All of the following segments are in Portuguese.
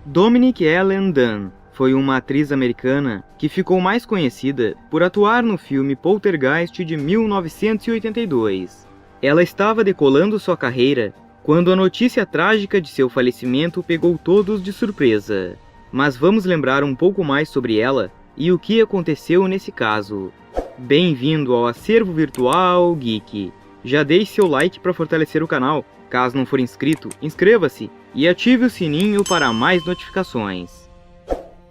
Dominique Ellen Dunne foi uma atriz americana que ficou mais conhecida por atuar no filme Poltergeist de 1982. Ela estava decolando sua carreira quando a notícia trágica de seu falecimento pegou todos de surpresa. Mas vamos lembrar um pouco mais sobre ela e o que aconteceu nesse caso. Bem-vindo ao Acervo Virtual Geek. Já deixe seu like para fortalecer o canal. Caso não for inscrito, inscreva-se e ative o sininho para mais notificações.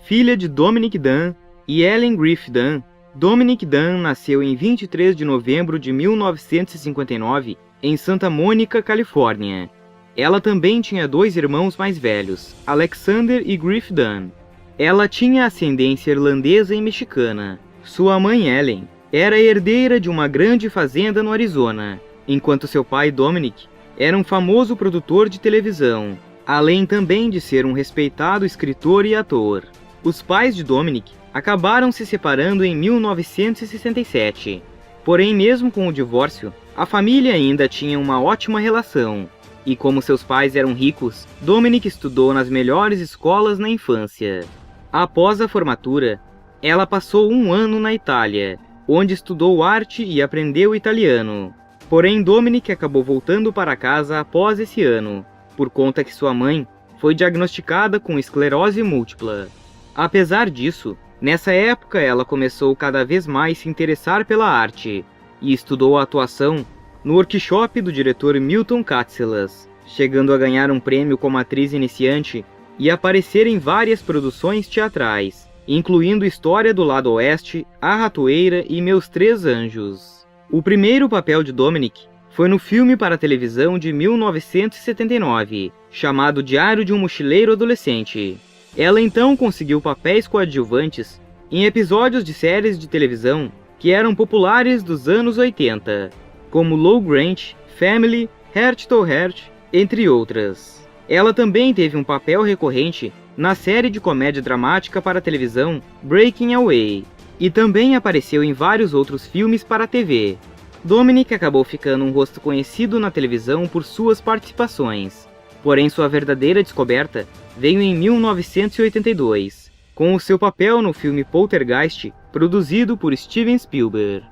Filha de Dominique Dunne e Ellen Griffith Dunne, Dominique Dunne nasceu em 23 de novembro de 1959 em Santa Mônica, Califórnia. Ela também tinha dois irmãos mais velhos, Alexander e Griffith Dunne. Ela tinha ascendência irlandesa e mexicana. Sua mãe, Ellen, era herdeira de uma grande fazenda no Arizona, enquanto seu pai, Dominic, era um famoso produtor de televisão, além também de ser um respeitado escritor e ator. Os pais de Dominic acabaram se separando em 1967. Porém, mesmo com o divórcio, a família ainda tinha uma ótima relação. E como seus pais eram ricos, Dominic estudou nas melhores escolas na infância. Após a formatura, ela passou um ano na Itália, onde estudou arte e aprendeu italiano. Porém, Dominic acabou voltando para casa após esse ano, por conta que sua mãe foi diagnosticada com esclerose múltipla. Apesar disso, nessa época ela começou cada vez mais se interessar pela arte, e estudou a atuação no workshop do diretor Milton Katselas, chegando a ganhar um prêmio como atriz iniciante e aparecer em várias produções teatrais, incluindo História do Lado Oeste, A Ratoeira e Meus Três Anjos. O primeiro papel de Dominic foi no filme para televisão de 1979, chamado Diário de um Mochileiro Adolescente. Ela então conseguiu papéis coadjuvantes em episódios de séries de televisão que eram populares dos anos 80, como Low Grant, Family, Heart to Heart, entre outras. Ela também teve um papel recorrente na série de comédia dramática para televisão Breaking Away, e também apareceu em vários outros filmes para a TV. Dominic acabou ficando um rosto conhecido na televisão por suas participações, porém sua verdadeira descoberta veio em 1982, com o seu papel no filme Poltergeist, produzido por Steven Spielberg.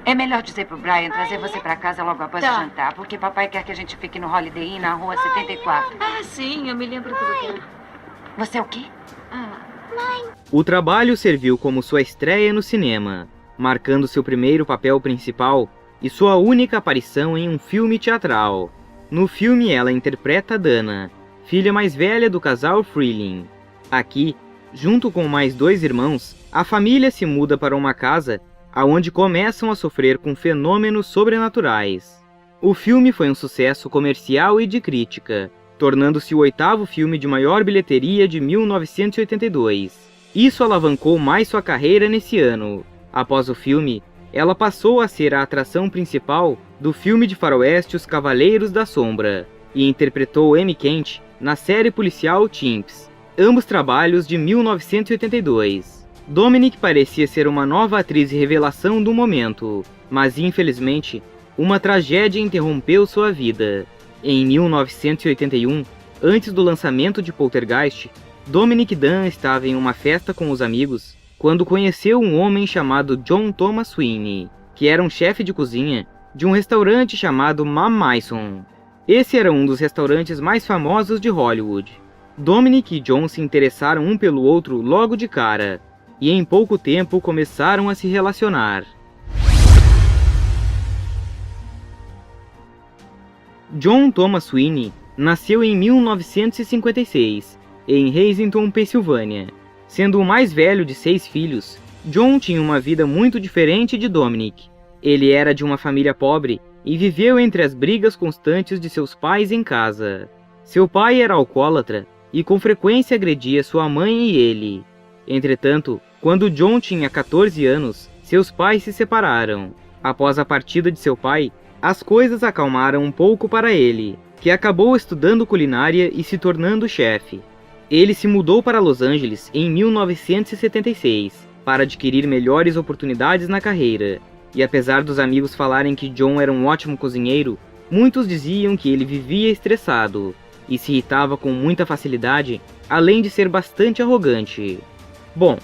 É melhor dizer pro Brian trazer você pra casa logo após o jantar, porque papai quer que a gente fique no Holiday Inn na rua 74. Ah, sim, eu me lembro do lugar. Você é o quê? O trabalho serviu como sua estreia no cinema, marcando seu primeiro papel principal e sua única aparição em um filme teatral. No filme ela interpreta Dana, filha mais velha do casal Freeling. Aqui, junto com mais dois irmãos, a família se muda para uma casa aonde começam a sofrer com fenômenos sobrenaturais. O filme foi um sucesso comercial e de crítica, tornando-se o oitavo filme de maior bilheteria de 1982. Isso alavancou mais sua carreira nesse ano. Após o filme, ela passou a ser a atração principal do filme de faroeste Os Cavaleiros da Sombra, e interpretou Amy Kent na série policial Chimps, ambos trabalhos de 1982. Dominic parecia ser uma nova atriz revelação do momento, mas infelizmente, uma tragédia interrompeu sua vida. Em 1981, antes do lançamento de Poltergeist, Dominique Dunne estava em uma festa com os amigos quando conheceu um homem chamado John Thomas Sweeney, que era um chefe de cozinha de um restaurante chamado Mam Mason. Esse era um dos restaurantes mais famosos de Hollywood. Dominic e John se interessaram um pelo outro logo de cara, e em pouco tempo começaram a se relacionar. John Thomas Sweeney nasceu em 1956, em Hazleton, Pensilvânia. Sendo o mais velho de 6 filhos, John tinha uma vida muito diferente de Dominic. Ele era de uma família pobre e viveu entre as brigas constantes de seus pais em casa. Seu pai era alcoólatra e com frequência agredia sua mãe e ele. Entretanto, quando John tinha 14 anos, seus pais se separaram. Após a partida de seu pai, as coisas acalmaram um pouco para ele, que acabou estudando culinária e se tornando chefe. Ele se mudou para Los Angeles em 1976, para adquirir melhores oportunidades na carreira, e apesar dos amigos falarem que John era um ótimo cozinheiro, muitos diziam que ele vivia estressado. e se irritava com muita facilidade, além de ser bastante arrogante. Bom,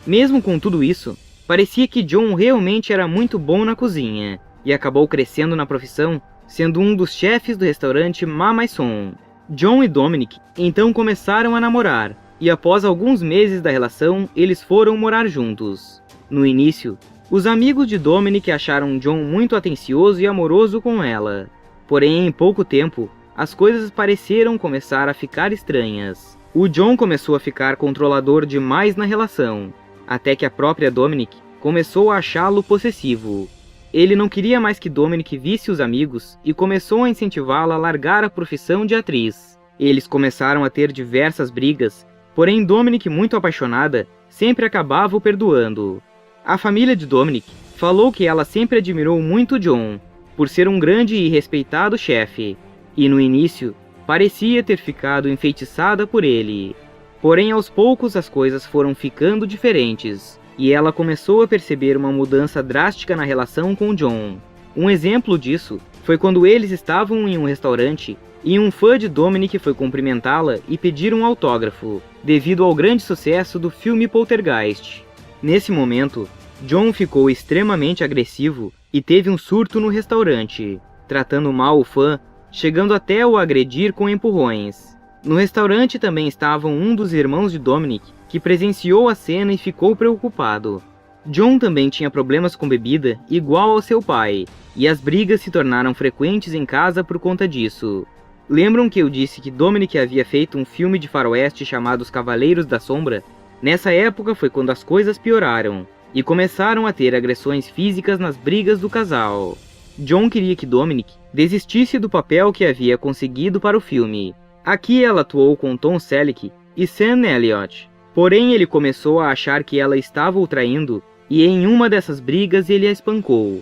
mesmo com tudo isso, parecia que John realmente era muito bom na cozinha, e acabou crescendo na profissão, sendo um dos chefes do restaurante Ma Maison. John e Dominic então começaram a namorar, e após alguns meses da relação, eles foram morar juntos. No início, os amigos de Dominic acharam John muito atencioso e amoroso com ela. Porém, em pouco tempo, as coisas pareceram começar a ficar estranhas. O John começou a ficar controlador demais na relação, até que a própria Dominic começou a achá-lo possessivo. Ele não queria mais que Dominic visse os amigos e começou a incentivá-la a largar a profissão de atriz. Eles começaram a ter diversas brigas, porém Dominic, muito apaixonada, sempre acabava o perdoando. A família de Dominic falou que ela sempre admirou muito John, por ser um grande e respeitado chefe, e no início parecia ter ficado enfeitiçada por ele. Porém, aos poucos as coisas foram ficando diferentes, e ela começou a perceber uma mudança drástica na relação com John. Um exemplo disso foi quando eles estavam em um restaurante e um fã de Dominic foi cumprimentá-la e pedir um autógrafo, devido ao grande sucesso do filme Poltergeist. Nesse momento, John ficou extremamente agressivo e teve um surto no restaurante, tratando mal o fã, chegando até o agredir com empurrões. No restaurante também estavam um dos irmãos de Dominic, que presenciou a cena e ficou preocupado. John também tinha problemas com bebida, igual ao seu pai, e as brigas se tornaram frequentes em casa por conta disso. Lembram que eu disse que Dominic havia feito um filme de faroeste chamado Os Cavaleiros da Sombra? Nessa época foi quando as coisas pioraram, e começaram a ter agressões físicas nas brigas do casal. John queria que Dominic desistisse do papel que havia conseguido para o filme. Aqui ela atuou com Tom Selleck e Sam Elliott. Porém, ele começou a achar que ela estava o traindo, e em uma dessas brigas ele a espancou.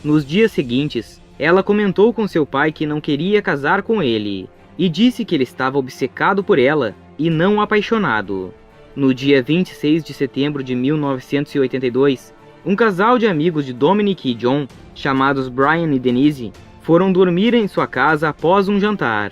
Nos dias seguintes, ela comentou com seu pai que não queria casar com ele, e disse que ele estava obcecado por ela e não apaixonado. No dia 26 de setembro de 1982, um casal de amigos de Dominic e John, chamados Brian e Denise, foram dormir em sua casa após um jantar.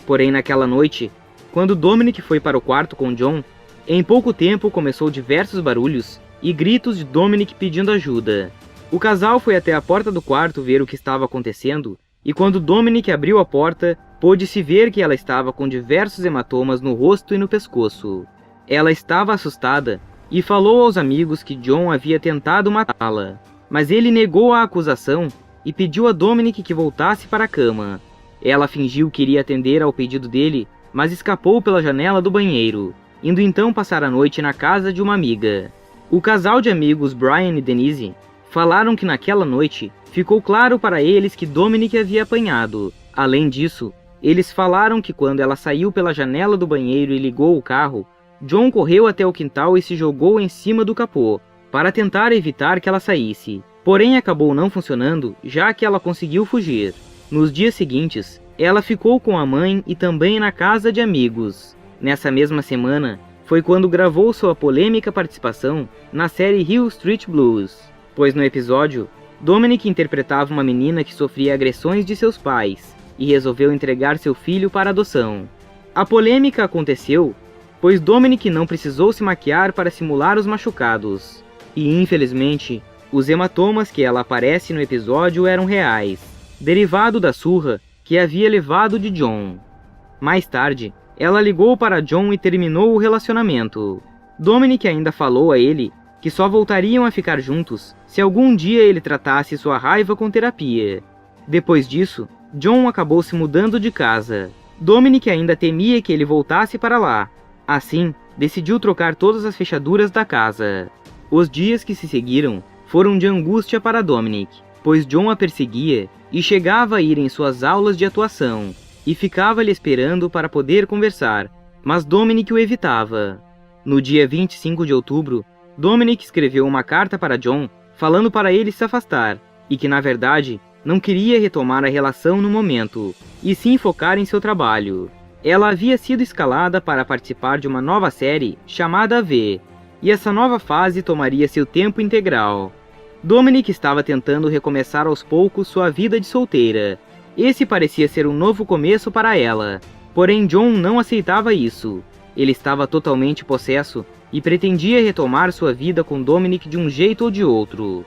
Porém, naquela noite, quando Dominic foi para o quarto com John, em pouco tempo começou diversos barulhos e gritos de Dominic pedindo ajuda. O casal foi até a porta do quarto ver o que estava acontecendo, e quando Dominic abriu a porta, pôde-se ver que ela estava com diversos hematomas no rosto e no pescoço. Ela estava assustada e falou aos amigos que John havia tentado matá-la, mas ele negou a acusação e pediu a Dominic que voltasse para a cama. Ela fingiu que iria atender ao pedido dele, mas escapou pela janela do banheiro, indo então passar a noite na casa de uma amiga. O casal de amigos Brian e Denise falaram que naquela noite ficou claro para eles que Dominic havia apanhado. Além disso, eles falaram que quando ela saiu pela janela do banheiro e ligou o carro, John correu até o quintal e se jogou em cima do capô, para tentar evitar que ela saísse. Porém, acabou não funcionando, já que ela conseguiu fugir. Nos dias seguintes, ela ficou com a mãe e também na casa de amigos. Nessa mesma semana, foi quando gravou sua polêmica participação na série Hill Street Blues, pois no episódio, Dominic interpretava uma menina que sofria agressões de seus pais e resolveu entregar seu filho para adoção. A polêmica aconteceu pois Dominic não precisou se maquiar para simular os machucados, e infelizmente, os hematomas que ela aparece no episódio eram reais, derivado da surra que havia levado de John. Mais tarde, ela ligou para John e terminou o relacionamento. Dominic ainda falou a ele que só voltariam a ficar juntos se algum dia ele tratasse sua raiva com terapia. Depois disso, John acabou se mudando de casa. Dominic ainda temia que ele voltasse para lá. Assim, decidiu trocar todas as fechaduras da casa. Os dias que se seguiram foram de angústia para Dominic, pois John a perseguia e chegava a ir em suas aulas de atuação, e ficava lhe esperando para poder conversar, mas Dominic o evitava. No dia 25 de outubro, Dominic escreveu uma carta para John, falando para ele se afastar, e que na verdade não queria retomar a relação no momento, e sim focar em seu trabalho. Ela havia sido escalada para participar de uma nova série chamada V, e essa nova fase tomaria seu tempo integral. Dominic estava tentando recomeçar aos poucos sua vida de solteira. Esse parecia ser um novo começo para ela, Porém, John não aceitava isso. Ele estava totalmente possesso e pretendia retomar sua vida com Dominic de um jeito ou de outro.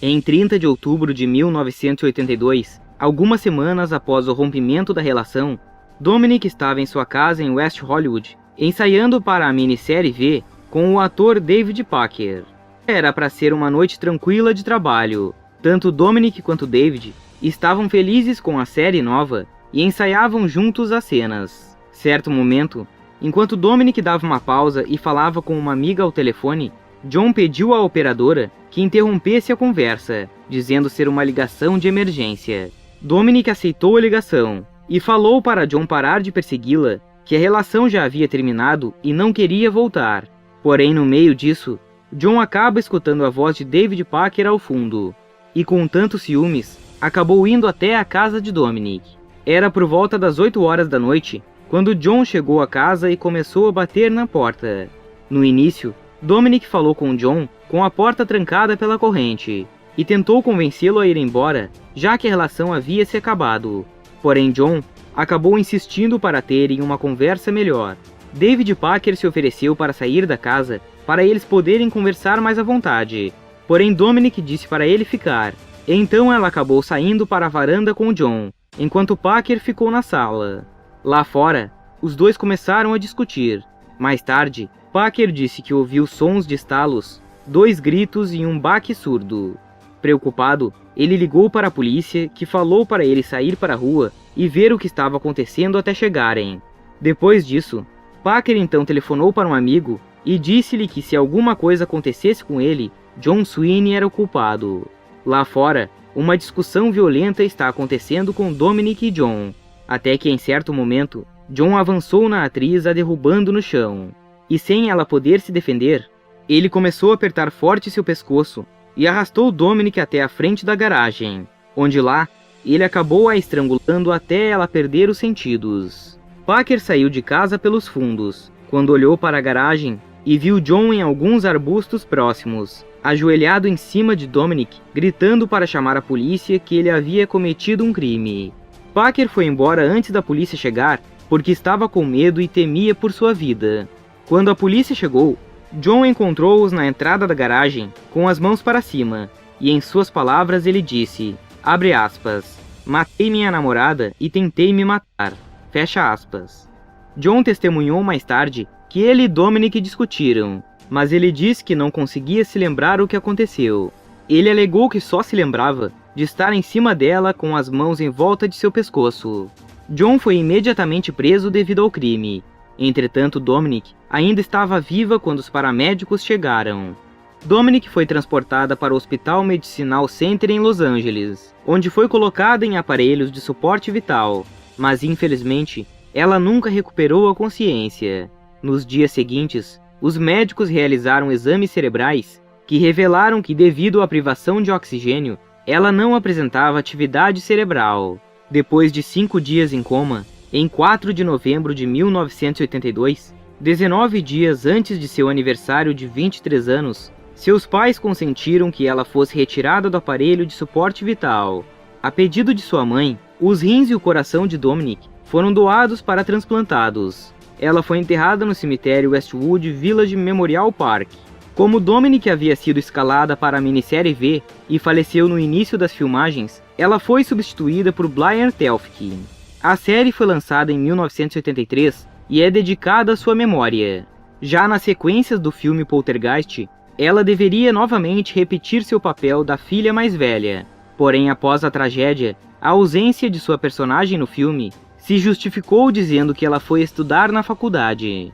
Em 30 de outubro de 1982, algumas semanas após o rompimento da relação, Dominic estava em sua casa em West Hollywood, ensaiando para a minissérie V com o ator David Packer. Era para ser uma noite tranquila de trabalho. Tanto Dominic quanto David estavam felizes com a série nova e ensaiavam juntos as cenas. Certo momento, enquanto Dominic dava uma pausa e falava com uma amiga ao telefone, John pediu à operadora que interrompesse a conversa, dizendo ser uma ligação de emergência. Dominic aceitou a ligação e falou para John parar de persegui-la, que a relação já havia terminado e não queria voltar. Porém, no meio disso, John acaba escutando a voz de David Packer ao fundo, e com tantos ciúmes, acabou indo até a casa de Dominic. Era por volta das 8 horas da noite, quando John chegou à casa e começou a bater na porta. No início, Dominic falou com John com a porta trancada pela corrente, e tentou convencê-lo a ir embora, já que a relação havia se acabado. Porém, John acabou insistindo para terem uma conversa melhor. David Packer se ofereceu para sair da casa para eles poderem conversar mais à vontade. Porém, Dominic disse para ele ficar. Então ela acabou saindo para a varanda com John, enquanto Packer ficou na sala. Lá fora, os dois começaram a discutir. Mais tarde, Packer disse que ouviu sons de estalos, 2 gritos e um baque surdo. Preocupado, ele ligou para a polícia, que falou para ele sair para a rua e ver o que estava acontecendo até chegarem. Depois disso, Packer então telefonou para um amigo e disse-lhe que se alguma coisa acontecesse com ele, John Sweeney era o culpado. Lá fora, uma discussão violenta está acontecendo com Dominic e John, até que em certo momento, John avançou na atriz a derrubando no chão. E sem ela poder se defender, ele começou a apertar forte seu pescoço e arrastou Dominic até a frente da garagem, onde lá, ele acabou a estrangulando até ela perder os sentidos. Packer saiu de casa pelos fundos, quando olhou para a garagem e viu John em alguns arbustos próximos, ajoelhado em cima de Dominic, gritando para chamar a polícia que ele havia cometido um crime. Packer foi embora antes da polícia chegar, porque estava com medo e temia por sua vida. Quando a polícia chegou, John encontrou-os na entrada da garagem, com as mãos para cima, e em suas palavras ele disse, abre aspas, matei minha namorada e tentei me matar, fecha aspas. John testemunhou mais tarde que ele e Dominic discutiram, mas ele disse que não conseguia se lembrar o que aconteceu. Ele alegou que só se lembrava de estar em cima dela com as mãos em volta de seu pescoço. John foi imediatamente preso devido ao crime. Entretanto, Dominic ainda estava viva quando os paramédicos chegaram. Dominic foi transportada para o Hospital Medicinal Center em Los Angeles, onde foi colocada em aparelhos de suporte vital, mas infelizmente, ela nunca recuperou a consciência. Nos dias seguintes, os médicos realizaram exames cerebrais que revelaram que, devido à privação de oxigênio, ela não apresentava atividade cerebral. Depois de 5 dias em coma, em 4 de novembro de 1982, 19 dias antes de seu aniversário de 23 anos, seus pais consentiram que ela fosse retirada do aparelho de suporte vital. A pedido de sua mãe, os rins e o coração de Dominic foram doados para transplantados. Ela foi enterrada no cemitério Westwood Village Memorial Park. Como Dominic havia sido escalada para a minissérie V e faleceu no início das filmagens, ela foi substituída por Brian Telfkin. A série foi lançada em 1983 e é dedicada à sua memória. Já nas sequências do filme Poltergeist, ela deveria novamente repetir seu papel da filha mais velha. Porém, após a tragédia, a ausência de sua personagem no filme se justificou dizendo que ela foi estudar na faculdade.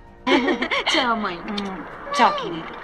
Tchau, mãe. Tchau, querida.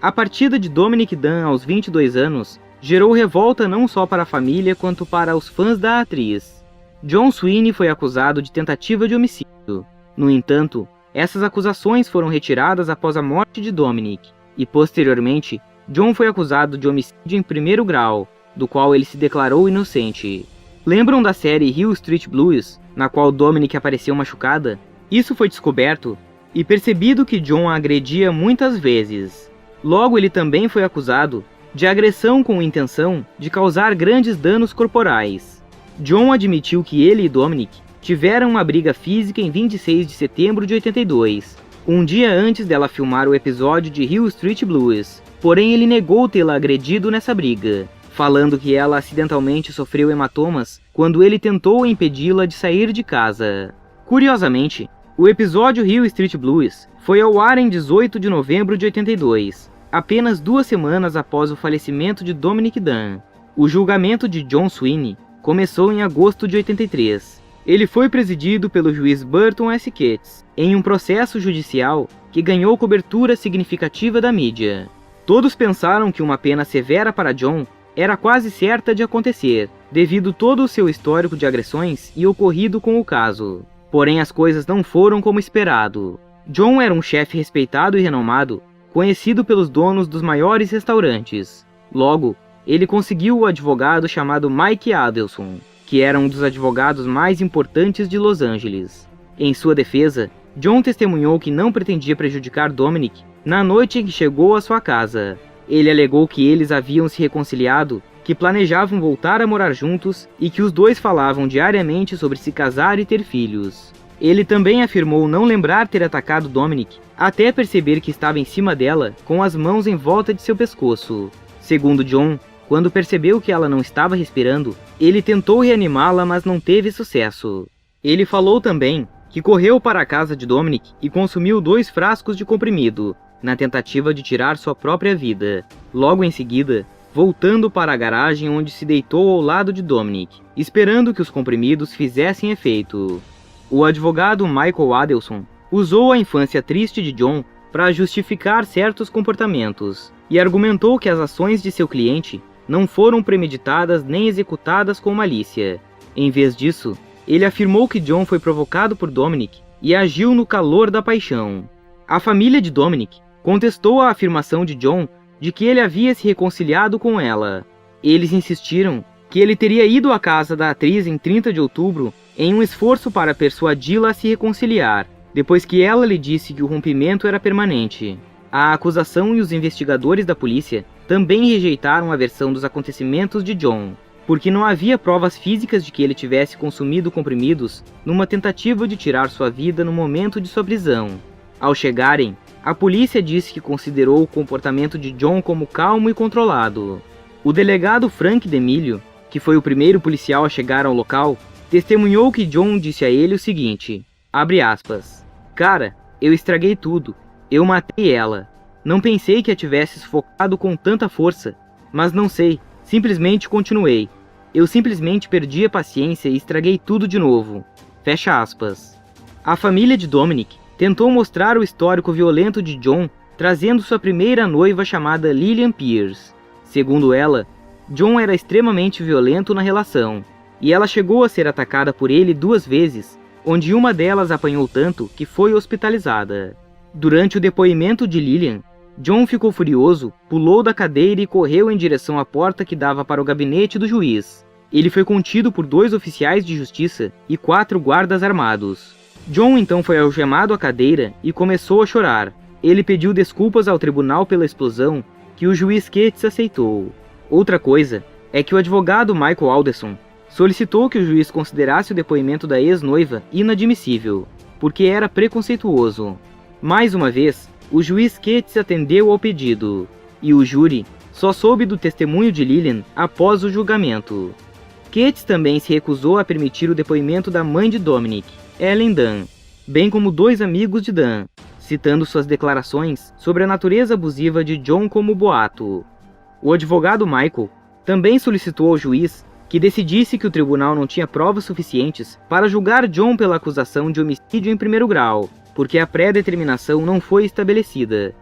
A partida de Dominic Dunne aos 22 anos gerou revolta não só para a família quanto para os fãs da atriz. John Sweeney foi acusado de tentativa de homicídio. No entanto, essas acusações foram retiradas após a morte de Dominic, e posteriormente, John foi acusado de homicídio em 1º grau, do qual ele se declarou inocente. Lembram da série Hill Street Blues, na qual Dominic apareceu machucada? Isso foi descoberto e percebido que John a agredia muitas vezes. Logo, ele também foi acusado de agressão com intenção de causar grandes danos corporais. John admitiu que ele e Dominic tiveram uma briga física em 26 de setembro de 82, um dia antes dela filmar o episódio de Hill Street Blues, porém ele negou tê-la agredido nessa briga, falando que ela acidentalmente sofreu hematomas quando ele tentou impedi-la de sair de casa. Curiosamente, o episódio Hill Street Blues foi ao ar em 18 de novembro de 82, apenas 2 semanas após o falecimento de Dominic Dunne. O julgamento de John Sweeney começou em agosto de 83. Ele foi presidido pelo juiz Burton S. Ketts, em um processo judicial que ganhou cobertura significativa da mídia. Todos pensaram que uma pena severa para John era quase certa de acontecer, devido todo o seu histórico de agressões e ocorrido com o caso. Porém, as coisas não foram como esperado. John era um chefe respeitado e renomado, conhecido pelos donos dos maiores restaurantes. Logo, ele conseguiu o advogado chamado Mike Adelson, que era um dos advogados mais importantes de Los Angeles. Em sua defesa, John testemunhou que não pretendia prejudicar Dominic na noite em que chegou à sua casa. Ele alegou que eles haviam se reconciliado, que planejavam voltar a morar juntos e que os dois falavam diariamente sobre se casar e ter filhos. Ele também afirmou não lembrar ter atacado Dominic, até perceber que estava em cima dela, com as mãos em volta de seu pescoço. Segundo John, quando percebeu que ela não estava respirando, ele tentou reanimá-la, mas não teve sucesso. Ele falou também que correu para a casa de Dominic e consumiu 2 frascos de comprimido, na tentativa de tirar sua própria vida. Logo em seguida, voltando para a garagem onde se deitou ao lado de Dominic, esperando que os comprimidos fizessem efeito. O advogado Michael Adelson usou a infância triste de John para justificar certos comportamentos e argumentou que as ações de seu cliente não foram premeditadas nem executadas com malícia. Em vez disso, ele afirmou que John foi provocado por Dominic e agiu no calor da paixão. A família de Dominic contestou a afirmação de John de que ele havia se reconciliado com ela. Eles insistiram que ele teria ido à casa da atriz em 30 de outubro em um esforço para persuadi-la a se reconciliar, depois que ela lhe disse que o rompimento era permanente. A acusação e os investigadores da polícia também rejeitaram a versão dos acontecimentos de John, porque não havia provas físicas de que ele tivesse consumido comprimidos numa tentativa de tirar sua vida no momento de sua prisão. Ao chegarem, a polícia disse que considerou o comportamento de John como calmo e controlado. O delegado Frank DeMilio, que foi o primeiro policial a chegar ao local, testemunhou que John disse a ele o seguinte, abre aspas, "Cara, eu estraguei tudo. Eu matei ela. Não pensei que a tivesse sufocado com tanta força, mas não sei, simplesmente continuei. Eu simplesmente perdi a paciência e estraguei tudo de novo." Fecha aspas. A família de Dominic tentou mostrar o histórico violento de John, trazendo sua primeira noiva chamada Lillian Pierce. Segundo ela, John era extremamente violento na relação, e ela chegou a ser atacada por ele 2 vezes, onde uma delas apanhou tanto que foi hospitalizada. Durante o depoimento de Lillian, John ficou furioso, pulou da cadeira e correu em direção à porta que dava para o gabinete do juiz. Ele foi contido por 2 oficiais de justiça e 4 guardas armados. John então foi algemado à cadeira e começou a chorar. Ele pediu desculpas ao tribunal pela explosão, que o juiz Ketts aceitou. Outra coisa é que o advogado Michael Adelson solicitou que o juiz considerasse o depoimento da ex-noiva inadmissível, porque era preconceituoso. Mais uma vez, o juiz Ketts atendeu ao pedido, e o júri só soube do testemunho de Lillian após o julgamento. Ketts também se recusou a permitir o depoimento da mãe de Dominic, Ellen Dunne, bem como 2 amigos de Dunne, citando suas declarações sobre a natureza abusiva de John como boato. O advogado Michael também solicitou ao juiz que decidisse que o tribunal não tinha provas suficientes para julgar John pela acusação de homicídio em 1º grau, porque a pré-determinação não foi estabelecida.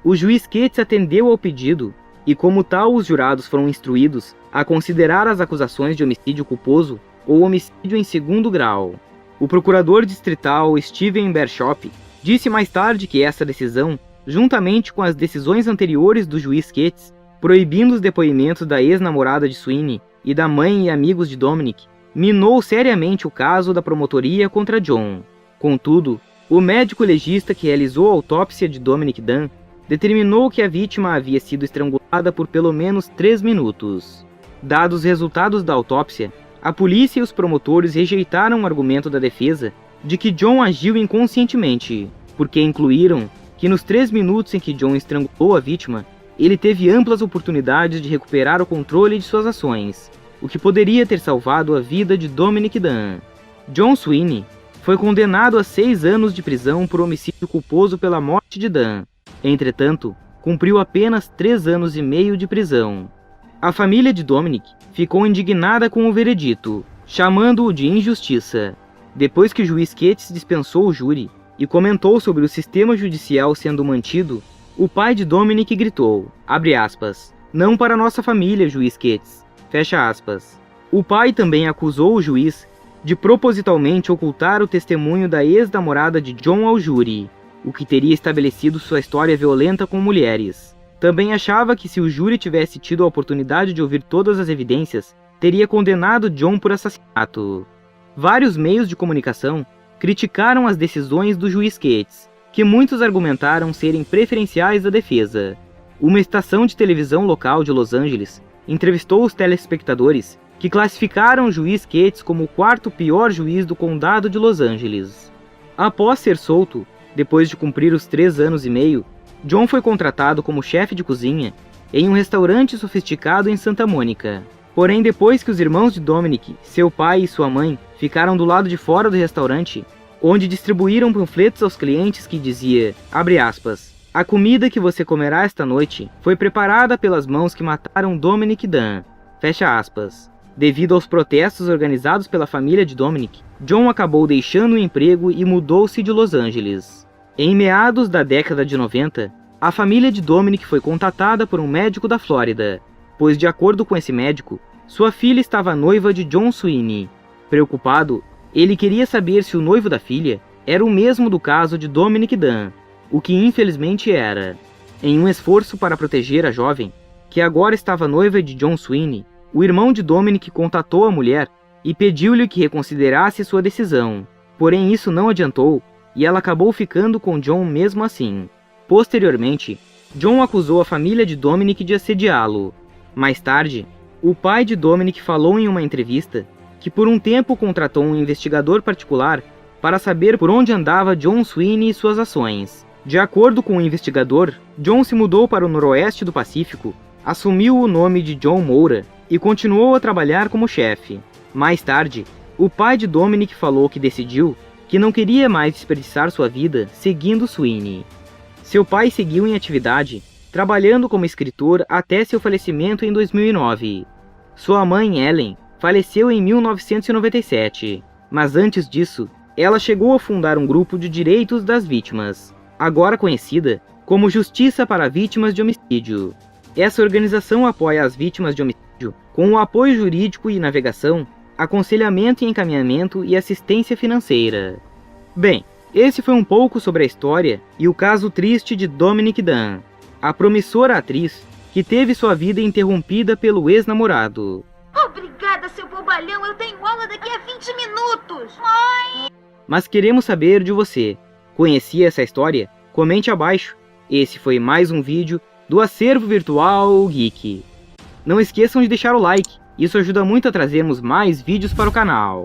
O juiz Ketts atendeu ao pedido, e como tal os jurados foram instruídos a considerar as acusações de homicídio culposo ou homicídio em 2º grau. O procurador distrital Steven Bershop disse mais tarde que essa decisão, juntamente com as decisões anteriores do juiz Ketts, proibindo os depoimentos da ex-namorada de Sweeney e da mãe e amigos de Dominic, minou seriamente o caso da promotoria contra John. Contudo, o médico legista que realizou a autópsia de Dominic Dunne determinou que a vítima havia sido estrangulada por pelo menos 3 minutos. Dados os resultados da autópsia, a polícia e os promotores rejeitaram o argumento da defesa de que John agiu inconscientemente, porque incluíram que nos 3 minutos em que John estrangulou a vítima, ele teve amplas oportunidades de recuperar o controle de suas ações, o que poderia ter salvado a vida de Dominick Dunn. John Sweeney foi condenado a 6 anos de prisão por homicídio culposo pela morte de Dunn. Entretanto, cumpriu apenas 3 anos e meio de prisão. A família de Dominick ficou indignada com o veredito, chamando-o de injustiça. Depois que o juiz Cates dispensou o júri e comentou sobre o sistema judicial sendo mantido, o pai de Dominick gritou, abre aspas, não para nossa família, juiz Cates, fecha aspas. O pai também acusou o juiz de propositalmente ocultar o testemunho da ex-namorada de John ao júri, o que teria estabelecido sua história violenta com mulheres. Também achava que se o júri tivesse tido a oportunidade de ouvir todas as evidências, teria condenado John por assassinato. Vários meios de comunicação criticaram as decisões do juiz Cates, que muitos argumentaram serem preferenciais à defesa. Uma estação de televisão local de Los Angeles entrevistou os telespectadores que classificaram o juiz Cates como o 4º pior juiz do condado de Los Angeles. Após ser solto, depois de cumprir os 3 anos e meio, John foi contratado como chefe de cozinha em um restaurante sofisticado em Santa Mônica. Porém, depois que os irmãos de Dominick, seu pai e sua mãe, ficaram do lado de fora do restaurante, onde distribuíram panfletos aos clientes que dizia, abre aspas, a comida que você comerá esta noite foi preparada pelas mãos que mataram Dominick Dunn, fecha aspas. Devido aos protestos organizados pela família de Dominick, John acabou deixando o emprego e mudou-se de Los Angeles. Em meados da década de 90, a família de Dominick foi contatada por um médico da Flórida, pois de acordo com esse médico, sua filha estava noiva de John Sweeney. Preocupado, ele queria saber se o noivo da filha era o mesmo do caso de Dominick Dunn, o que infelizmente era. Em um esforço para proteger a jovem, que agora estava noiva de John Sweeney, o irmão de Dominick contatou a mulher e pediu-lhe que reconsiderasse sua decisão. Porém, isso não adiantou e ela acabou ficando com John mesmo assim. Posteriormente, John acusou a família de Dominick de assediá-lo. Mais tarde, o pai de Dominick falou em uma entrevista que por um tempo contratou um investigador particular para saber por onde andava John Sweeney e suas ações. De acordo com o investigador, John se mudou para o noroeste do Pacífico, assumiu o nome de John Moura e continuou a trabalhar como chefe. Mais tarde, o pai de Dominick falou que decidiu que não queria mais desperdiçar sua vida seguindo Sweeney. Seu pai seguiu em atividade, trabalhando como escritor até seu falecimento em 2009. Sua mãe, Ellen, faleceu em 1997, mas antes disso, ela chegou a fundar um grupo de direitos das vítimas, agora conhecida como Justiça para Vítimas de Homicídio. Essa organização apoia as vítimas de homicídio com o apoio jurídico e navegação, aconselhamento e encaminhamento e assistência financeira. Bem, esse foi um pouco sobre a história e o caso triste de Dominick Dunn, a promissora atriz que teve sua vida interrompida pelo ex-namorado. Obrigada, seu bobalhão. Eu tenho aula daqui a 20 minutos. Mãe! Mas queremos saber de você. Conhecia essa história? Comente abaixo. Esse foi mais um vídeo do Acervo Virtual Geek. Não esqueçam de deixar o like. Isso ajuda muito a trazermos mais vídeos para o canal.